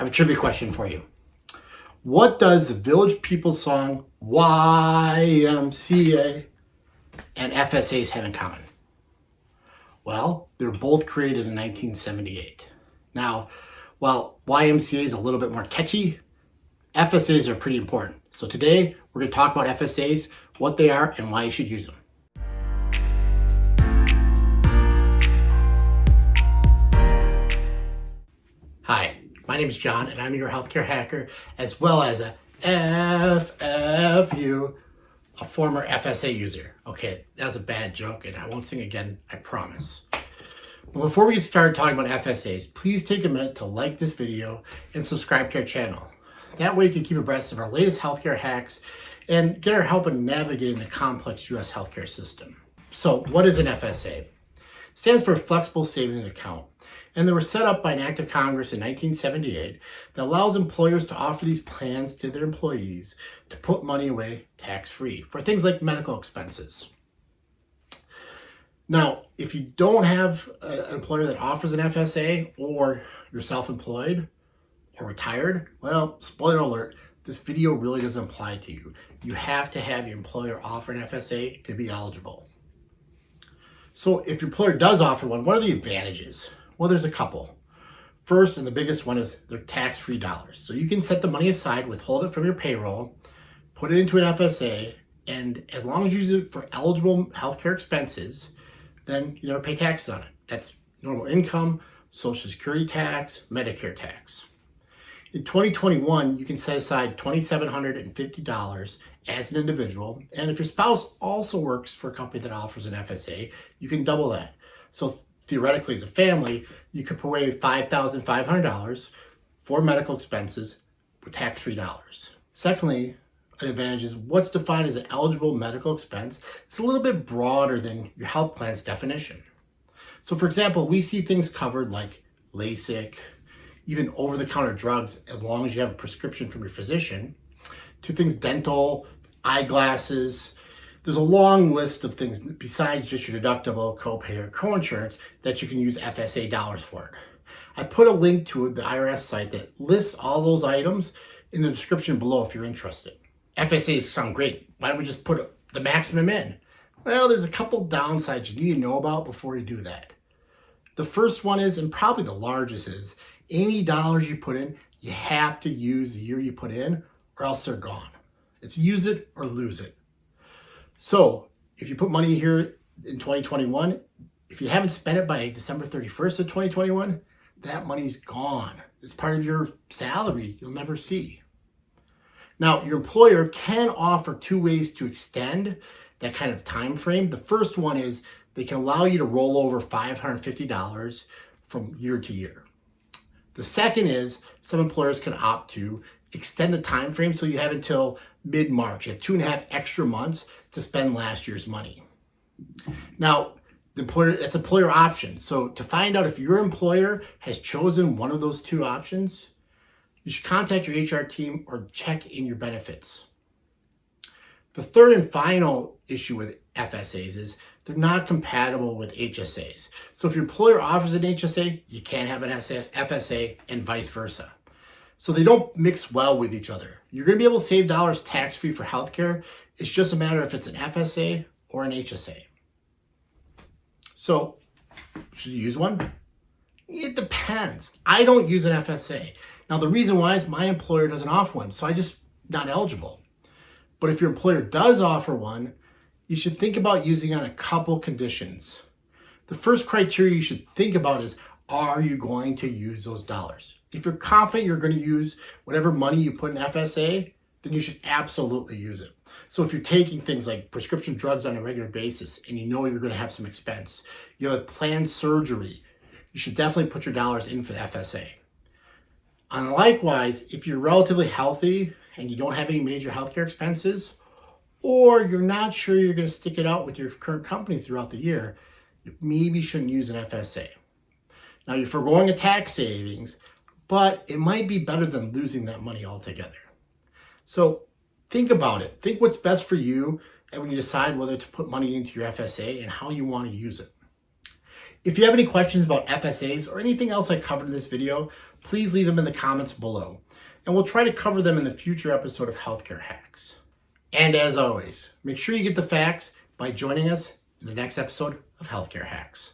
I have a trivia question for you. What does the Village People song YMCA and FSAs have in common? Well, they were both created in 1978. Now, while YMCA is a little bit more catchy, FSAs are pretty important. So today, we're going to talk about FSAs, what they are, and why you should use them. Hi, my name is John, and I'm your healthcare hacker, as well as a FFU, a former FSA user. Okay, that was a bad joke, and I won't sing again, I promise. But before we get started talking about FSAs, please take a minute to like this video and subscribe to our channel. That way you can keep abreast of our latest healthcare hacks and get our help in navigating the complex U.S. healthcare system. So what is an FSA? It stands for Flexible Savings Account. And they were set up by an act of Congress in 1978 that allows employers to offer these plans to their employees to put money away tax-free for things like medical expenses. Now, if you don't have an employer that offers an FSA, or you're self-employed or retired, well, spoiler alert, this video really doesn't apply to you. You have to have your employer offer an FSA to be eligible. So if your employer does offer one, what are the advantages? Well, there's a couple. First, and the biggest one, is they're tax-free dollars. So you can set the money aside, withhold it from your payroll, put it into an FSA, and as long as you use it for eligible healthcare expenses, then you never pay taxes on it. That's normal income, Social Security tax, Medicare tax. In 2021, you can set aside $2,750 as an individual, and if your spouse also works for a company that offers an FSA, you can double that. So theoretically, as a family, you could put away $5,500 for medical expenses with tax-free dollars. Secondly, an advantage is what's defined as an eligible medical expense. It's a little bit broader than your health plan's definition. So for example, we see things covered like LASIK, even over-the-counter drugs, as long as you have a prescription from your physician, to things dental, eyeglasses. There's a long list of things besides just your deductible, copay, or co-insurance that you can use FSA dollars for. I put a link to the IRS site that lists all those items in the description below if you're interested. FSAs sound great. Why don't we just put the maximum in? Well, there's a couple downsides you need to know about before you do that. The first one is, and probably the largest is, any dollars you put in, you have to use the year you put in, or else they're gone. It's use it or lose it. So if you put money here in 2021, if you haven't spent it by December 31st of 2021, that money's gone. It's part of your salary you'll never see. Now, your employer can offer two ways to extend that kind of time frame. The first one is they can allow you to roll over $550 from year to year. The second is some employers can opt to extend the time frame so you have until mid-March. You have 2.5 extra months to spend last year's money. Now, that's employer option. So to find out if your employer has chosen one of those two options, you should contact your HR team or check in your benefits. The third and final issue with FSAs is they're not compatible with HSAs. So if your employer offers an HSA, you can't have an FSA, and vice versa. So they don't mix well with each other. You're going to be able to save dollars tax-free for healthcare. It's just a matter if it's an FSA or an HSA. So, should you use one? It depends. I don't use an FSA. Now, the reason why is my employer doesn't offer one, so I'm just not eligible. But if your employer does offer one, you should think about using it on a couple conditions. The first criteria you should think about is, are you going to use those dollars? If you're confident you're going to use whatever money you put in FSA, then you should absolutely use it. So if you're taking things like prescription drugs on a regular basis and you know you're going to have some expense, you have a planned surgery, you should definitely put your dollars in for the FSA. And likewise, if you're relatively healthy and you don't have any major healthcare expenses, or you're not sure you're going to stick it out with your current company throughout the year, you maybe shouldn't use an FSA. Now, you're foregoing a tax savings, but it might be better than losing that money altogether. So think about it. Think what's best for you and when you decide whether to put money into your FSA and how you want to use it. If you have any questions about FSAs or anything else I covered in this video, please leave them in the comments below, and we'll try to cover them in the future episode of Healthcare Hacks. And as always, make sure you get the facts by joining us in the next episode of Healthcare Hacks.